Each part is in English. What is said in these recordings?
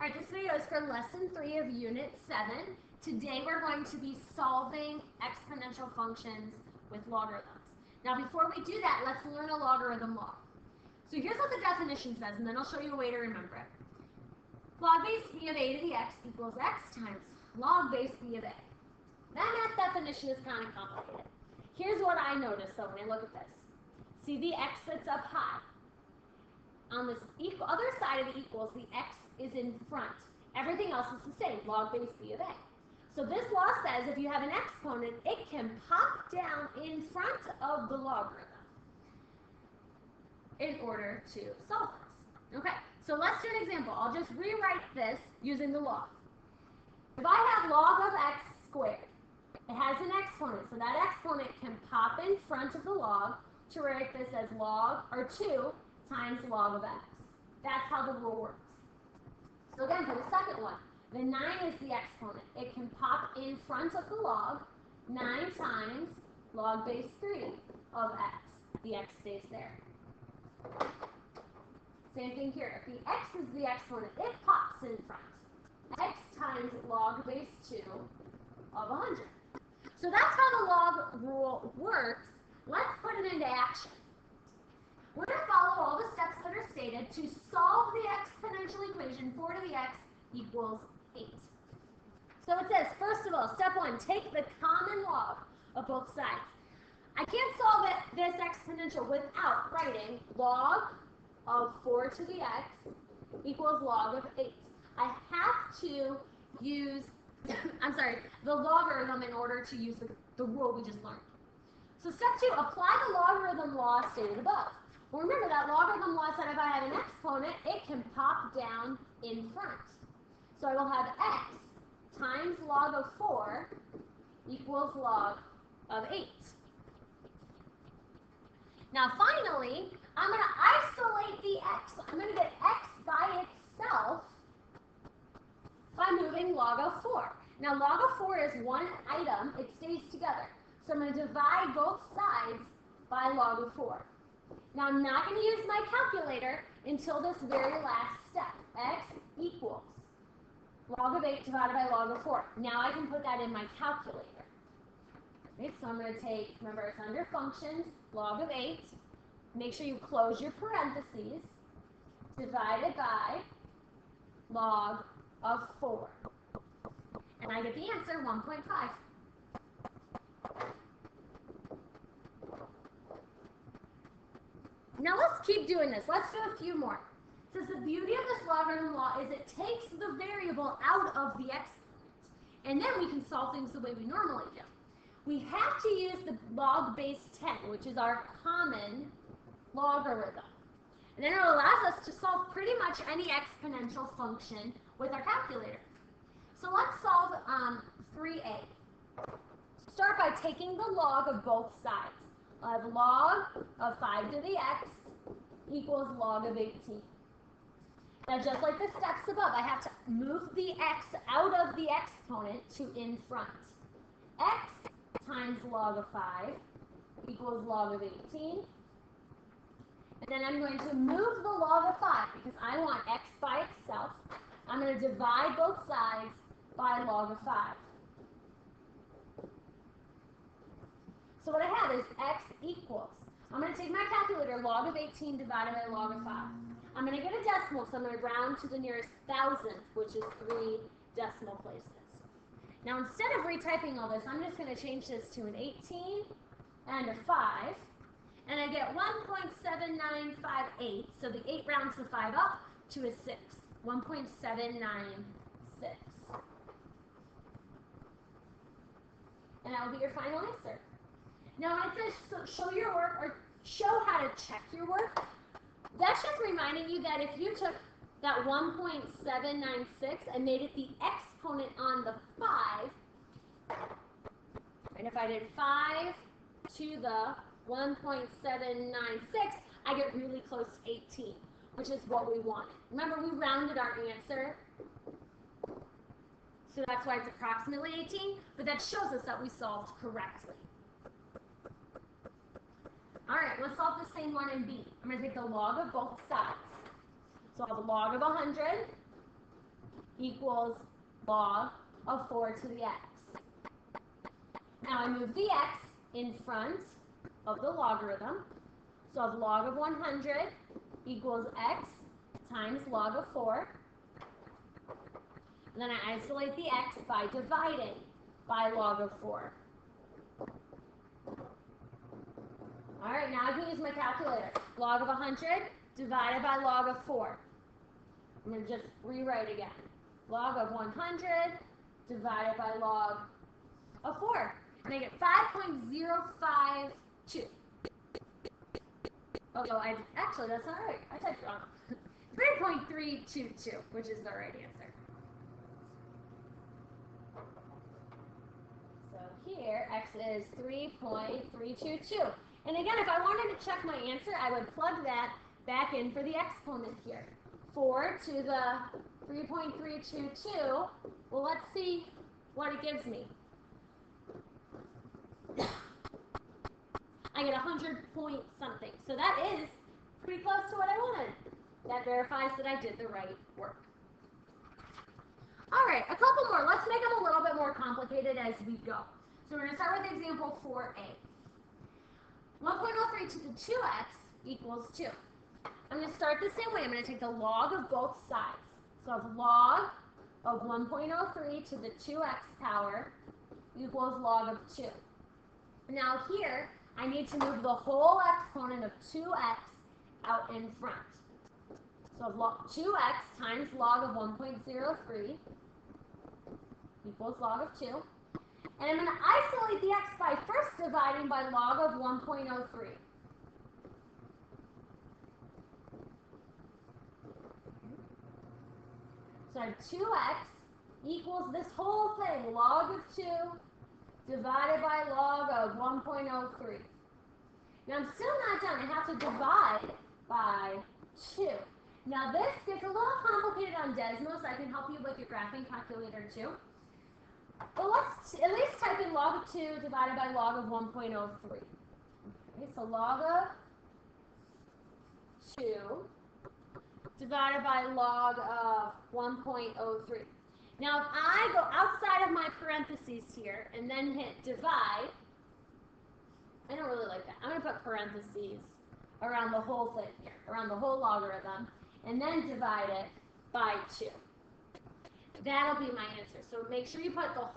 Alright, this video is for lesson 3 of unit 7. Today we're going to be solving exponential functions with logarithms. Now before we do that, let's learn a logarithm law. So here's what the definition says, and then I'll show you a way to remember it. Log base b of a to the x equals x times log base b of a. That math definition is kind of complicated. Here's what I noticed though when I look at this. See the x that's up high. On this other side of the equals, the x is in front. Everything else is the same, log base b of a. So this law says if you have an exponent, it can pop down in front of the logarithm in order to solve this. Okay, so let's do an example. I'll just rewrite this using the log. If I have log of x squared, it has an exponent, so that exponent can pop in front of the log to write this as log, or 2 times log of x. That's how the rule works. So again, for the second one, the 9 is the exponent. It can pop in front of the log 9 times log base 3 of x. The x stays there. Same thing here. If the x is the exponent, it pops in front. X times log base 2 of 100. So that's how the log rule works. Let's put it into action. We're going to follow all the steps that are stated to solve the exponential equation 4 to the x equals 8. So it says, first of all, step 1, take the common log of both sides. I can't solve this exponential without writing log of 4 to the x equals log of 8. I have to use, the logarithm in order to use the rule we just learned. So step 2, apply the logarithm law stated above. Well, remember that logarithm law said if I have an exponent, it can pop down in front. So I will have x times log of 4 equals log of 8. Now finally, I'm going to isolate the x. I'm going to get x by itself by moving log of 4. Now log of 4 is one item. It stays together. So I'm going to divide both sides by log of 4. Now I'm not going to use my calculator until this very last step. X equals log of 8 divided by log of 4. Now I can put that in my calculator. Okay, so I'm going to take, remember it's under functions, log of 8. Make sure you close your parentheses. Divided by log of 4. And I get the answer, 1.5. Now let's keep doing this. Let's do a few more. It says the beauty of this logarithm law is it takes the variable out of the exponent. And then we can solve things the way we normally do. We have to use the log base 10, which is our common logarithm. And then it allows us to solve pretty much any exponential function with our calculator. So let's solve 3a. Start by taking the log of both sides. I have log of 5 to the x equals log of 18. Now just like the steps above, I have to move the x out of the exponent to in front. X times log of 5 equals log of 18. And then I'm going to move the log of 5 because I want x by itself. I'm going to divide both sides by log of 5. So what I have is x equals, I'm going to take my calculator, log of 18 divided by log of 5. I'm going to get a decimal, so I'm going to round to the nearest thousandth, which is 3 decimal places. Now instead of retyping all this, I'm just going to change this to an 18 and a 5. And I get 1.7958, so the 8 rounds the 5 up to a 6. 1.796. And that will be your final answer. Now, when it says show your work or show how to check your work, that's just reminding you that if you took that 1.796 and made it the exponent on the 5, and if I did 5 to the 1.796, I get really close to 18, which is what we wanted. Remember, we rounded our answer, so that's why it's approximately 18, but that shows us that we solved correctly. All right, let's solve the same one in B. I'm going to take the log of both sides. So I'll have a log of 100 equals log of 4 to the x. Now I move the x in front of the logarithm. So I have log of 100 equals x times log of 4. And then I isolate the x by dividing by log of 4. All right, now I can use my calculator. Log of 100 divided by log of 4. I'm going to just rewrite again. Log of 100 divided by log of 4. And I get 5.052. Although actually that's not right. I typed wrong. 3.322, which is the right answer. So here, x is 3.322. And again, if I wanted to check my answer, I would plug that back in for the exponent here. 4 to the 3.322. Well, let's see what it gives me. I get 100 point something. So that is pretty close to what I wanted. That verifies that I did the right work. All right, a couple more. Let's make them a little bit more complicated as we go. So we're going to start with example 4a. 1.03 to the 2x equals 2. I'm going to start the same way. I'm going to take the log of both sides. So I have log of 1.03 to the 2x power equals log of 2. Now here, I need to move the whole exponent of 2x out in front. So 2x times log of 1.03 equals log of 2. And I'm going to isolate the x by first dividing by log of 1.03. So I have 2x equals this whole thing, log of 2 divided by log of 1.03. Now I'm still not done. I have to divide by 2. Now this gets a little complicated on Desmos. I can help you with your graphing calculator too. But let's at least type in log of 2 divided by log of 1.03. Okay, so log of 2 divided by log of 1.03. Now if I go outside of my parentheses here and then hit divide, I don't really like that. I'm going to put parentheses around the whole thing here, around the whole logarithm, and then divide it by 2. That'll be my answer. So make sure you put the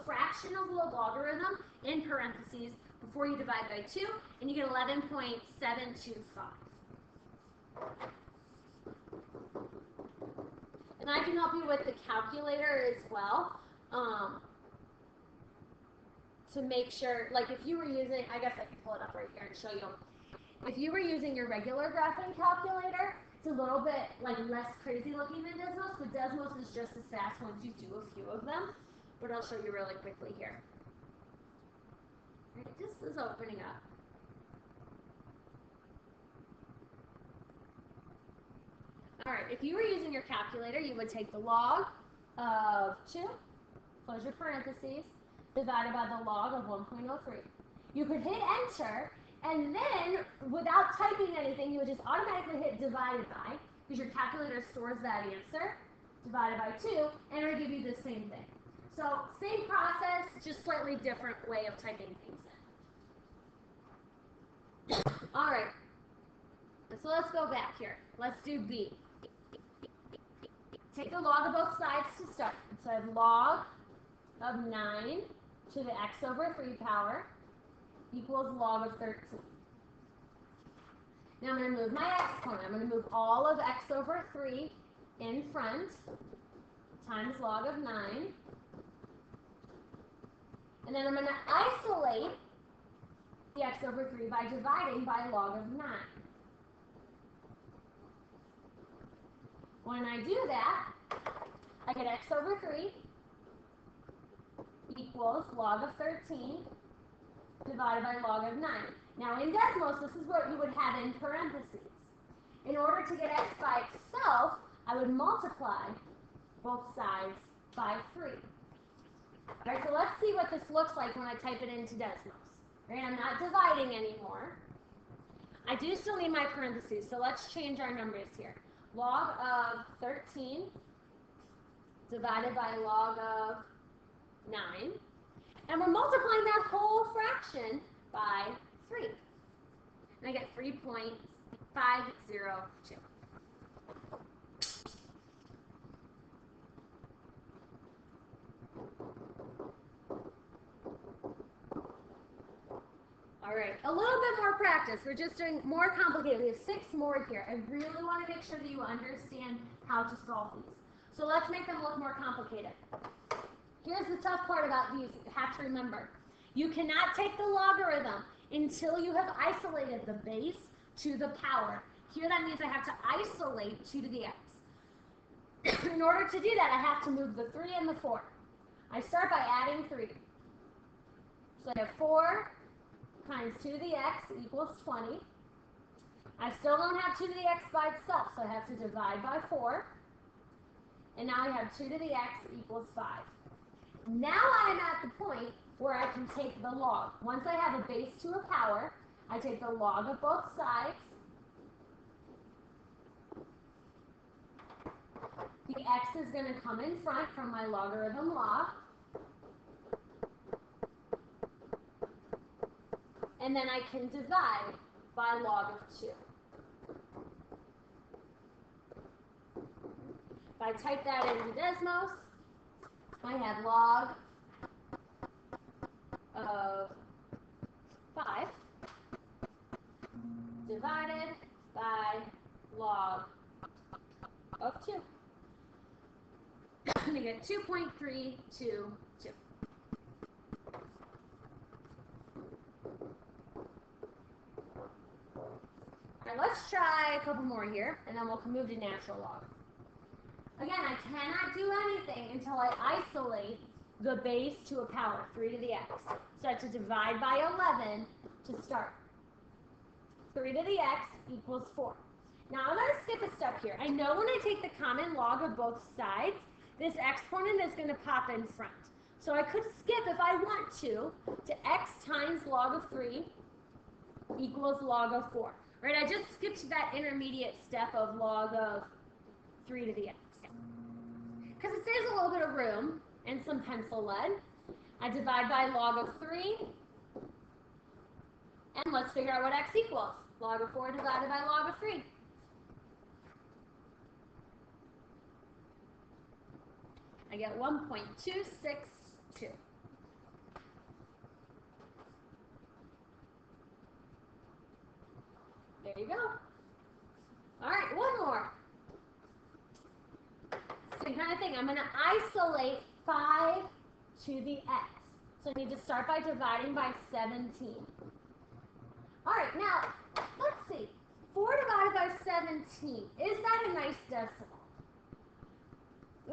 fraction of the logarithm in parentheses before you divide by 2, and you get 11.725. And I can help you with the calculator as well. To make sure, like if you were using, I guess I can pull it up right here and show you. If you were using your regular graphing calculator, it's a little bit like less crazy looking than Desmos, but Desmos is just as fast once you do a few of them. But I'll show you really quickly here. Right, this is opening up. All right, if you were using your calculator, you would take the log of 2, close your parentheses, divided by the log of 1.03. You could hit enter, and then without typing anything, you would just automatically hit divided by, because your calculator stores that answer, divided by 2, and it will give you the same thing. So same process, just slightly different way of typing things in. All right, so let's go back here. Let's do B. Take the log of both sides to start. So I have log of 9 to the x over 3 power equals log of 13. Now I'm going to move my exponent. I'm going to move all of x over 3 in front times log of 9. And then I'm going to isolate the x over 3 by dividing by log of 9. When I do that, I get x over 3 equals log of 13 divided by log of 9. Now in Desmos, this is what you would have in parentheses. In order to get x by itself, I would multiply both sides by 3. All right, so let's see what this looks like when I type it into Desmos. Right, I'm not dividing anymore. I do still need my parentheses, so let's change our numbers here. Log of 13 divided by log of 9. And we're multiplying that whole fraction by 3. And I get 3.502. All right, a little bit more practice. We're just doing more complicated. We have 6 more here. I really want to make sure that you understand how to solve these. So let's make them look more complicated. Here's the tough part about these. You have to remember, you cannot take the logarithm until you have isolated the base to the power. Here that means I have to isolate 2 to the x. In order to do that, I have to move the 3 and the 4. I start by adding 3. So I have 4 times 2 to the x equals 20. I still don't have 2 to the x by itself, so I have to divide by 4. And now I have 2 to the x equals 5. Now I'm at the point where I can take the log. Once I have a base to a power, I take the log of both sides. The x is going to come in front from my logarithm law. And then I can divide by log of 2. If I type that into Desmos, I have log of 5 divided by log of 2. I'm going to get 2.322. All right, let's try a couple more here, and then we'll move to natural log. Again, I cannot do anything until I isolate the base to a power, 3 to the x. So I have to divide by 11 to start. 3 to the x equals 4. Now I'm going to skip a step here. I know when I take the common log of both sides, this exponent is going to pop in front. So I could skip, if I want to x times log of 3 equals log of 4. Right? I just skipped that intermediate step of log of 3 to the x. Because it saves a little bit of room and some pencil lead. I divide by log of 3. And let's figure out what x equals. Log of 4 divided by log of 3. I get 1.262. There you go. All right, one more. Same kind of thing. I'm going to isolate 5 to the x. So I need to start by dividing by 17. All right, now, let's see. 4 divided by 17. Is that a nice decimal?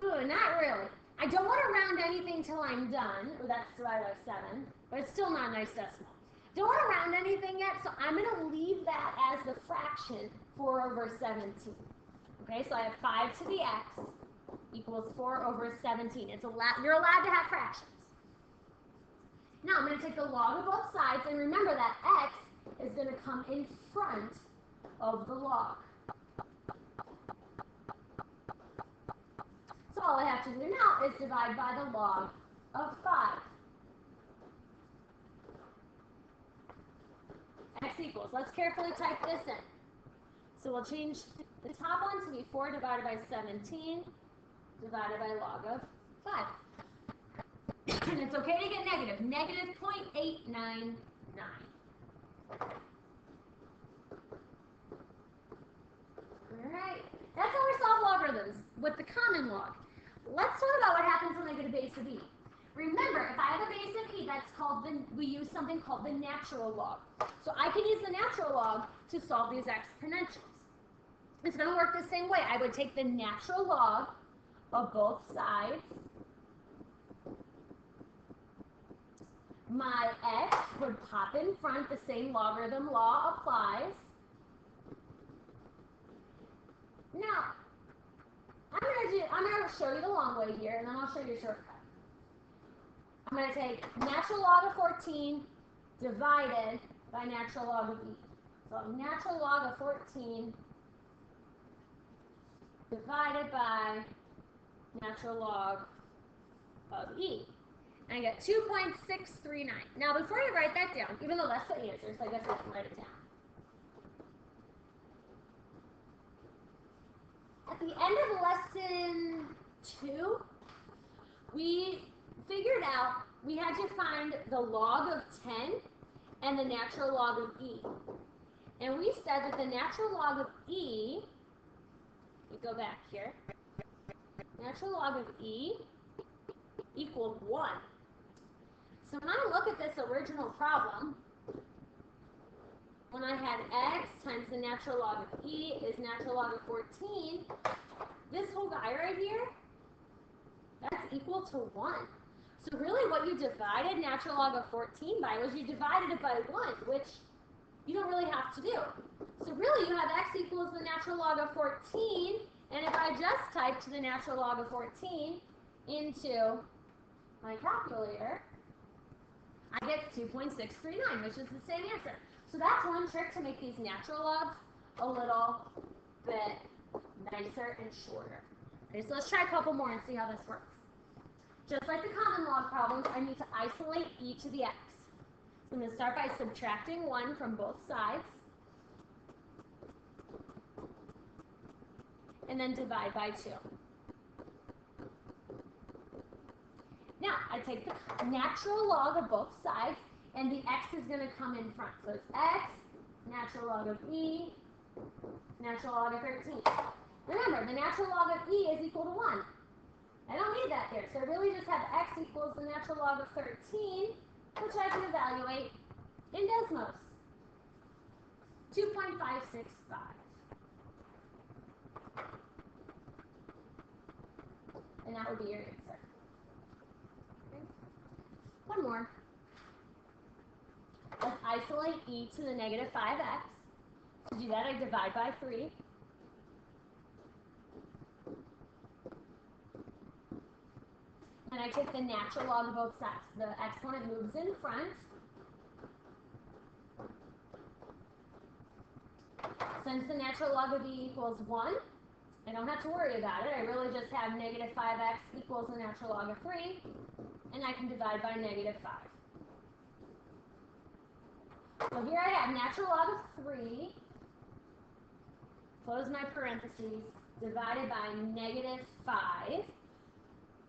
Ooh, not really. I don't want to round anything till I'm done. Ooh, that's divided by 7. But it's still not a nice decimal. Don't want to round anything yet, so I'm going to leave that as the fraction 4 over 17. Okay, so I have 5 to the x equals 4 over 17. You're allowed to have fractions. Now I'm going to take the log of both sides, and remember that x is going to come in front of the log. So all I have to do now is divide by the log of 5. X equals, let's carefully type this in. So we'll change the top one to be 4 divided by 17 divided by log of 5. And it's okay to get negative. Negative 0.899. Alright, that's how we solve logarithms with the common log. Let's talk about what happens when I get a base of e. Remember, if I have a base of e, that's called we use something called the natural log. So I can use the natural log to solve these exponentials. It's going to work the same way. I would take the natural log of both sides. My x would pop in front. The same logarithm law applies. Now, I'm going to show you the long way here, and then I'll show you a shortcut. I'm going to take natural log of 14 divided by natural log of e. So natural log of 14 divided by natural log of e. And I get 2.639. Now, before you write that down, even though that's the answer, so I guess I can write it down. At the end of lesson 2, we figured out we had to find the log of 10 and the natural log of e. And we said that the natural log of e, let me go back here, natural log of e equaled 1. So when I look at this original problem, when I had x times the natural log of e is natural log of 14, this whole guy right here, that's equal to 1. So really what you divided natural log of 14 by was you divided it by 1, which you don't really have to do. So really you have x equals the natural log of 14, and if I just typed the natural log of 14 into my calculator, I get 2.639, which is the same answer. So that's one trick to make these natural logs a little bit nicer and shorter. Okay, so let's try a couple more and see how this works. Just like the common log problems, I need to isolate e to the x. So I'm going to start by subtracting 1 from both sides, and then divide by 2. Now, I take the natural log of both sides, and the x is going to come in front. So it's x, natural log of e, natural log of 13. Remember, the natural log of e is equal to 1. I don't need that here, so I really just have x equals the natural log of 13, which I can evaluate in Desmos. 2.565. And that would be your answer. Okay. One more. Let's isolate e to the negative 5x. To do that, I divide by 3. And I take the natural log of both sides. The exponent moves in front. Since the natural log of e equals 1, I don't have to worry about it. I really just have negative 5x equals the natural log of 3, and I can divide by negative 5. So here I have natural log of 3, close my parentheses, divided by negative 5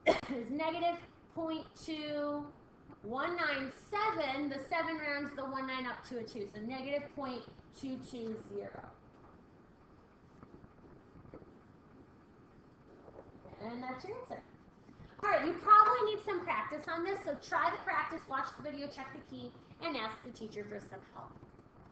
is negative 0.2197. The 7 rounds the 19 up to a 2, so negative 0.220. And that's your answer. All right, you probably need some practice on this, so try the practice, watch the video, check the key, and ask the teacher for some help.